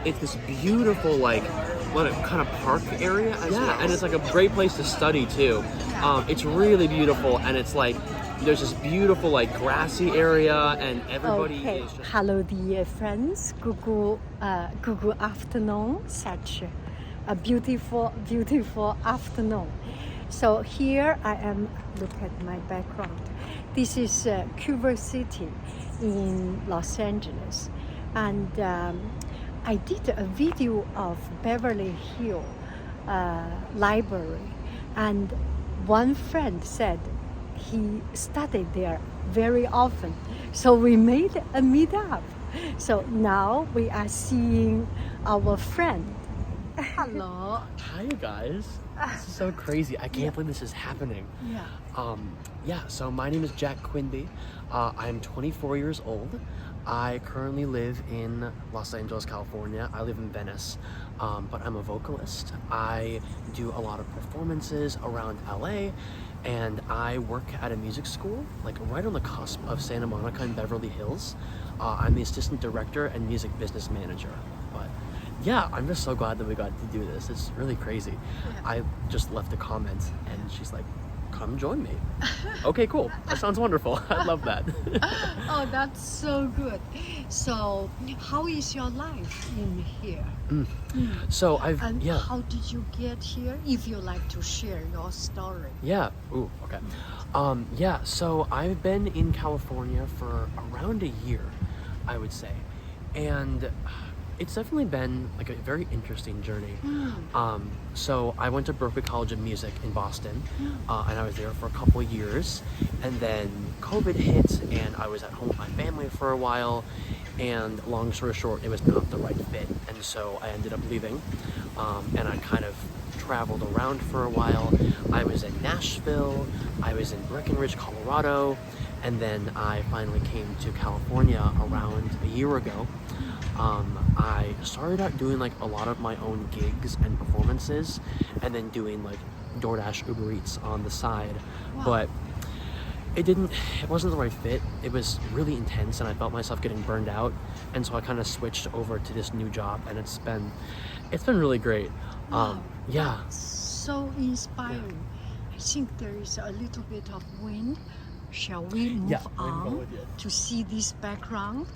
it's this beautiful like what kind of park area. Yeah, and it's like a great place to study too. It's really beautiful, and it's like there's this beautiful like grassy area, and everybody is just... Hello, dear friends. Good afternoon. Such a beautiful afternoon. So here I am. Look at my background. This is Culver City in Los Angeles, and I did a video of Beverly Hills Library, and one friend said he studied there very often, so we made a meetup. So now we are seeing our friend. Hello. Hi, you guys. This is so crazy. I can't believe this is happening. So my name is Jack Quinby. I'm 24 years old. I currently live in Los Angeles, California. I live in Venice, but I'm a vocalist. I do a lot of performances around LA, and I work at a music school, like right on the cusp of Santa Monica and Beverly Hills. I'm the assistant director and music business manager. But yeah, I'm just so glad that we got to do this. It's really crazy. I just left a comment and she's like, come join me. Okay, cool. That sounds wonderful. I love that. Oh, that's so good. So how is your life in here? So how did you get here? If you like to share your story. Yeah. Ooh, okay. So I've been in California for around a year, I would say. And it's definitely been like a very interesting journey. So I went to Berklee College of Music in Boston, and I was there for a couple years, and then COVID hit, and I was at home with my family for a while, and long story short, it was not the right fit, and so I ended up leaving, and I kind of traveled around for a while. I was in Nashville, I was in Breckenridge, Colorado, and then I finally came to California around a year ago. I started out doing like a lot of my own gigs and performances, and then doing like DoorDash, Uber Eats on the side. Wow. But it wasn't the right fit. It was really intense, and I felt myself getting burned out, and so I kind of switched over to this new job, and it's been really great. Wow, that's so inspiring. I think there is a little bit of wind. Shall we move on to see this background?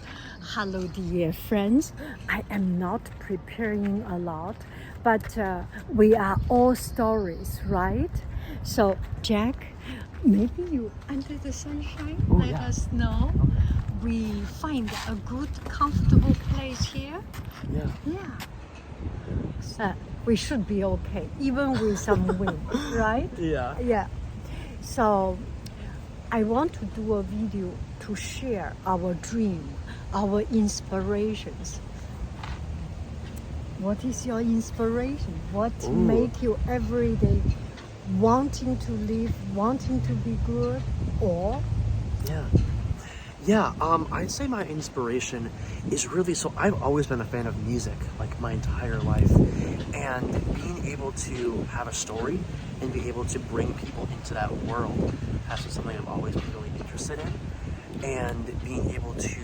Hello, dear friends. I am not preparing a lot, but we are all stories, right? So, Jack, maybe you, under the sunshine, let us know. Okay. We find a good, comfortable place here. We should be okay, even with some wind, right? Yeah. So I want to do a video to share our dream, our inspirations. What is your inspiration? What make you every day wanting to live, wanting to be good, or? I'd say my inspiration is really, so I've always been a fan of music, like my entire life, and being able to have a story and be able to bring people into that world has been something I've always been really interested in, and being able to,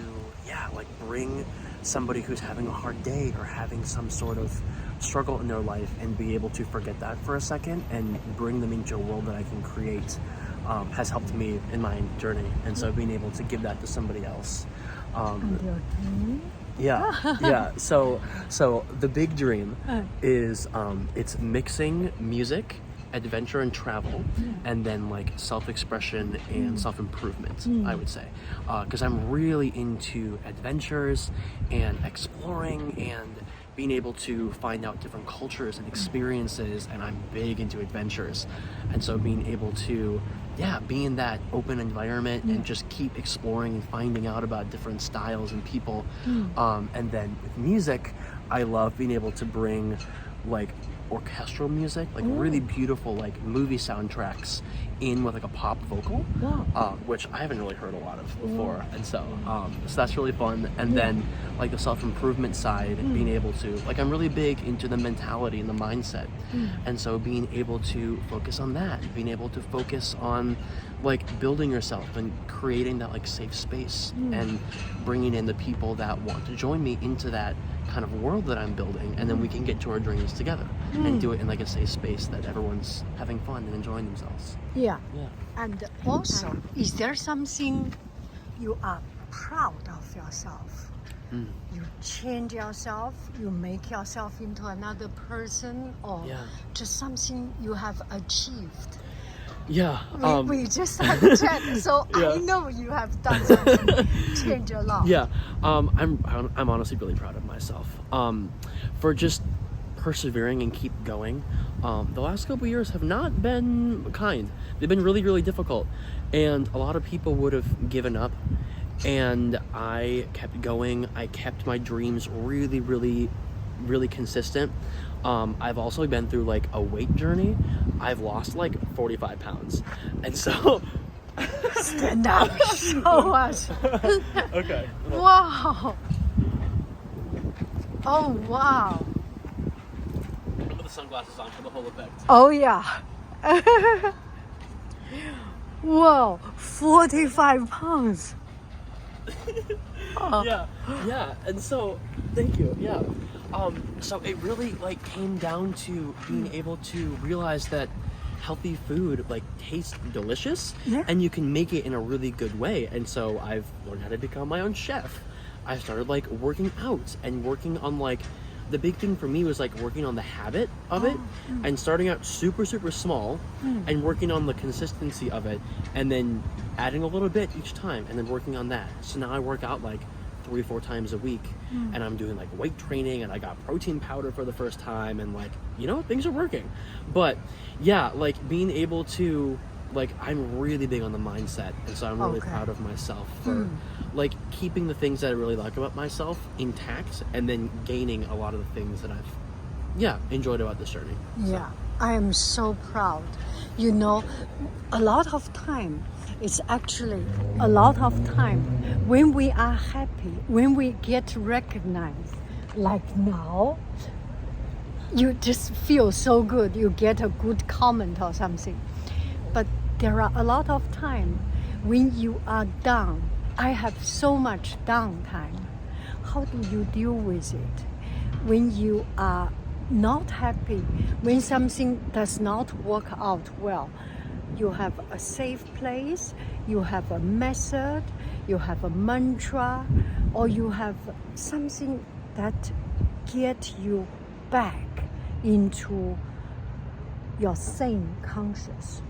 bring somebody who's having a hard day or having some sort of struggle in their life and be able to forget that for a second and bring them into a world that I can create has helped me in my journey, and so being able to give that to somebody else. And your dream? So the big dream is it's mixing music, adventure and travel, and then like self-expression and self-improvement, I would say, because I'm really into adventures and exploring and being able to find out different cultures and experiences, and I'm big into adventures, and so being able to be in that open environment and just keep exploring and finding out about different styles and people. And then with music, I love being able to bring like orchestral music, like really beautiful like movie soundtracks in with like a pop vocal, which I haven't really heard a lot of before. And so that's really fun. And then like the self-improvement side, being able to, like, I'm really big into the mentality and the mindset. And so being able to focus on that, being able to focus on like building yourself and creating that like safe space and bringing in the people that want to join me into that kind of world that I'm building, and then we can get to our dreams together and do it in like a safe space that everyone's having fun and enjoying themselves. Yeah. And also, is there something you are proud of yourself? You change yourself, you make yourself into another person, or just something you have achieved? We just had a chat, so I know you have done something, change a lot. I'm honestly really proud of myself for just persevering and keep going. The last couple years have not been kind. They've been really, really difficult, and a lot of people would have given up, and I kept going. I kept my dreams really, really, really consistent. I've also been through like a weight journey. I've lost like 45 pounds. And so stand up, show us. Okay. Wow. Oh wow. Put the sunglasses on for the whole effect. Oh yeah. Whoa, 45 pounds. Yeah. And so thank you. So it really like came down to being able to realize that healthy food like tastes delicious and you can make it in a really good way. And so I've learned how to become my own chef. I started like working out and working on like, the big thing for me was like working on the habit of it and starting out super, super small and working on the consistency of it, and then adding a little bit each time and then working on that. So now I work out like 3-4 times a week and I'm doing like weight training, and I got protein powder for the first time, and like, you know, things are working. But yeah, like being able to, like, I'm really big on the mindset, and so I'm really proud of myself for like keeping the things that I really like about myself intact, and then gaining a lot of the things that I've enjoyed about this journey. I am so proud. You know, a lot of time, it's actually a lot of time when we are happy, when we get recognized, like now, you just feel so good. You get a good comment or something. But there are a lot of time when you are down. I have so much downtime. How do you deal with it? When you are not happy, when something does not work out well, you have a safe place, you have a method, you have a mantra, or you have something that get you back into your sane conscious.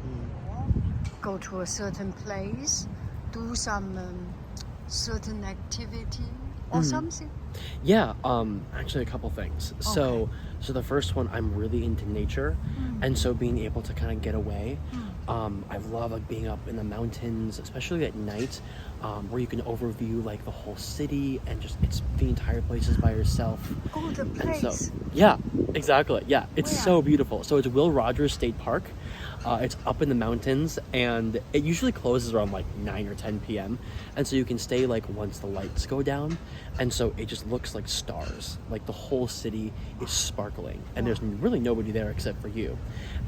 Go to a certain place, do some certain activity or something. Actually a couple things. So the first one, I'm really into nature, and so being able to kind of get away. I love like being up in the mountains, especially at night, where you can overview like the whole city, and just it's the entire place is by yourself. Oh, the place. And so, exactly. It's so beautiful. So it's Will Rogers State Park. It's up in the mountains, and it usually closes around like 9 or 10 p.m. And so you can stay like once the lights go down, and so it just looks like stars. Like the whole city is sparkling, and there's really nobody there except for you.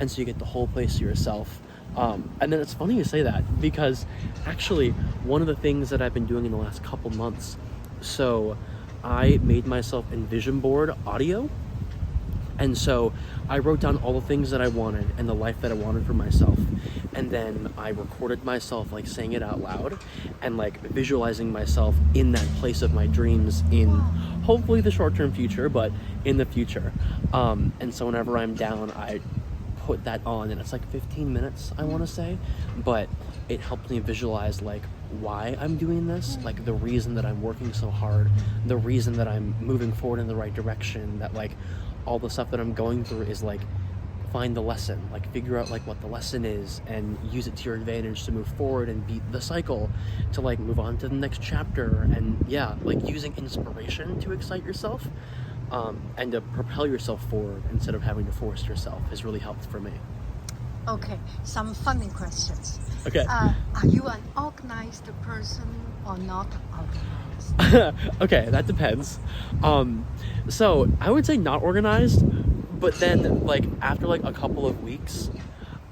And so you get the whole place to yourself. And then it's funny you say that, because actually one of the things that I've been doing in the last couple months, so I made myself a vision board audio. And so I wrote down all the things that I wanted and the life that I wanted for myself. And then I recorded myself like saying it out loud and like visualizing myself in that place of my dreams in hopefully the short-term future, but in the future. And so whenever I'm down, I put that on, and it's like 15 minutes, I want to say, but it helped me visualize like why I'm doing this, like the reason that I'm working so hard, the reason that I'm moving forward in the right direction, that like all the stuff that I'm going through is like find the lesson, like figure out like what the lesson is and use it to your advantage to move forward and beat the cycle to like move on to the next chapter. And like using inspiration to excite yourself. and to propel yourself forward instead of having to force yourself has really helped for me. Okay, some funny questions. Okay. Are you an organized person or not organized? Okay, that depends. So I would say not organized, but then like after like a couple of weeks,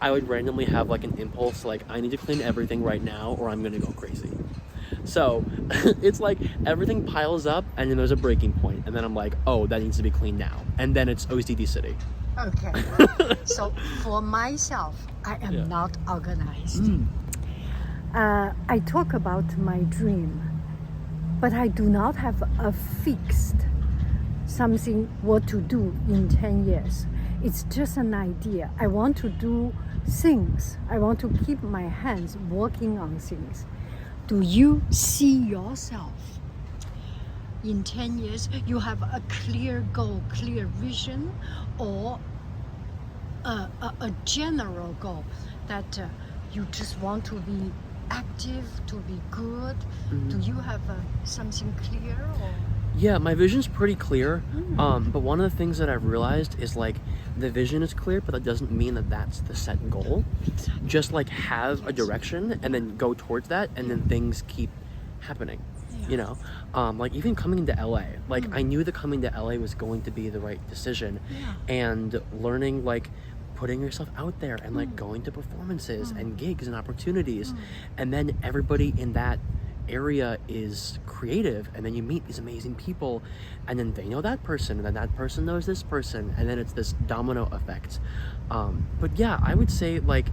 I would randomly have like an impulse like I need to clean everything right now or I'm gonna go crazy. So it's like everything piles up and then there's a breaking point and then I'm like, oh, that needs to be cleaned now. And then it's OCD city. Okay. So for myself, I am not organized. I talk about my dream, but I do not have a fixed something what to do in 10 years. It's just an idea. I want to do things. I want to keep my hands working on things. Do you see yourself in 10 years? You have a clear goal, clear vision, or a general goal that you just want to be active, to be good? Do you have something clear? Or? Yeah, my vision's pretty clear. But one of the things that I've realized is like the vision is clear, but that doesn't mean that that's the set goal. Just like have a direction and then go towards that, and then things keep happening. You know, like even coming into LA, like I knew that coming to LA was going to be the right decision, and learning like putting yourself out there and like going to performances and gigs and opportunities, and then everybody in that area is creative, and then you meet these amazing people, and then they know that person, and then that person knows this person, and then it's this domino effect. But yeah, I would say like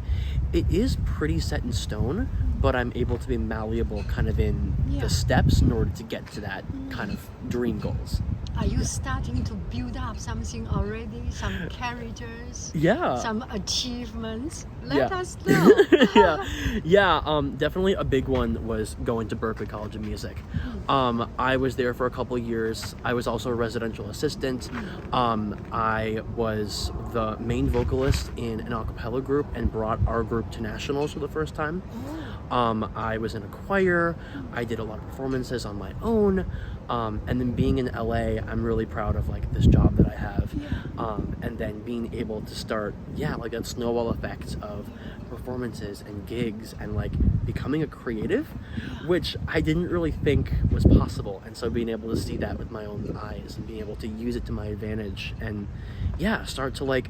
it is pretty set in stone, but I'm able to be malleable kind of in the steps in order to get to that kind of dream goals. Are you starting to build up something already? Some characters? Yeah. Some achievements? Let us know. Definitely a big one was going to Berklee College of Music. I was there for a couple of years. I was also a residential assistant. I was the main vocalist in an a cappella group and brought our group to nationals for the first time. I was in a choir. I did a lot of performances on my own. And then being in LA, I'm really proud of like this job that I have. And then being able to start, like that snowball effect of performances and gigs and like becoming a creative, which I didn't really think was possible. And so being able to see that with my own eyes and being able to use it to my advantage and start to like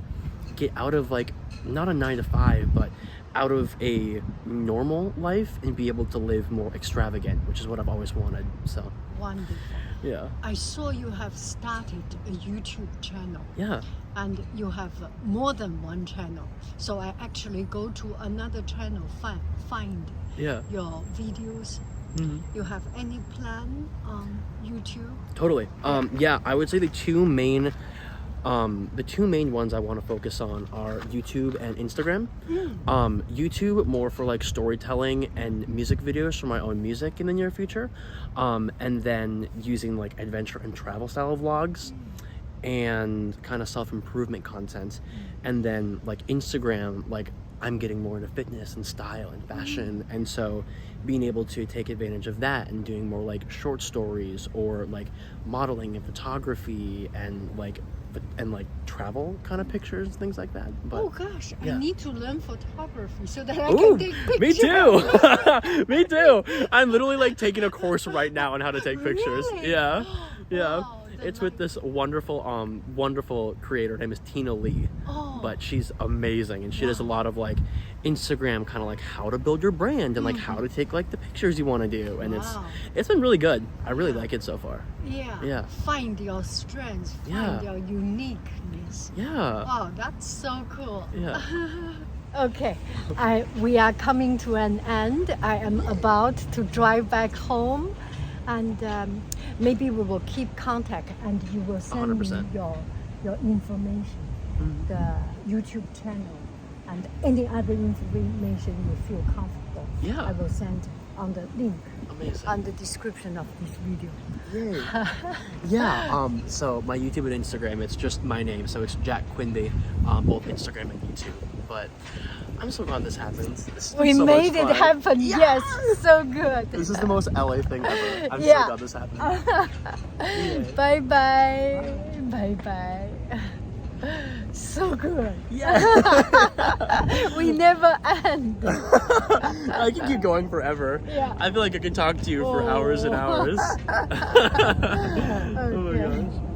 get out of like, not a 9-to-5, but out of a normal life and be able to live more extravagant, which is what I've always wanted. So wonderful. Yeah. I saw you have started a YouTube channel. Yeah. And you have more than one channel. So I actually go to another channel, find your videos. You have any plan on YouTube? Totally. I would say the two main ones I want to focus on are YouTube and Instagram. YouTube more for like storytelling and music videos for my own music in the near future, and then using like adventure and travel style vlogs and kind of self-improvement content. And then like Instagram, like I'm getting more into fitness and style and fashion, and so being able to take advantage of that and doing more like short stories or like modeling and photography and like travel kind of pictures and things like that. But, oh gosh, I need to learn photography so that I can take pictures. Me too. Me too. I'm literally like taking a course right now on how to take pictures. Really? Yeah. Wow, it's with this wonderful creator. Her name is Tina Lee. But she's amazing, and she does a lot of like Instagram kind of like how to build your brand and like how to take like the pictures you want to do, and it's been really good. I really like it so far. Yeah. Find your strengths, find your uniqueness. Yeah. Wow, that's so cool. Yeah. Okay, we are coming to an end. I am about to drive back home, and maybe we will keep contact, and you will send 100%. me your information, the YouTube channel, and any other information you feel comfortable. I will send on the link. Amazing. On the description of this video. Yay. So my YouTube and Instagram, it's just my name, so it's Jack Quinby, both Instagram and YouTube. But I'm so glad this happened. We made it happen. Yes, so good. This is the most LA thing ever. I'm so glad this happened. Bye bye. Bye bye. So good. Yeah. We never end. I can keep going forever. Yeah. I feel like I could talk to you for hours and hours. Oh my Okay. gosh.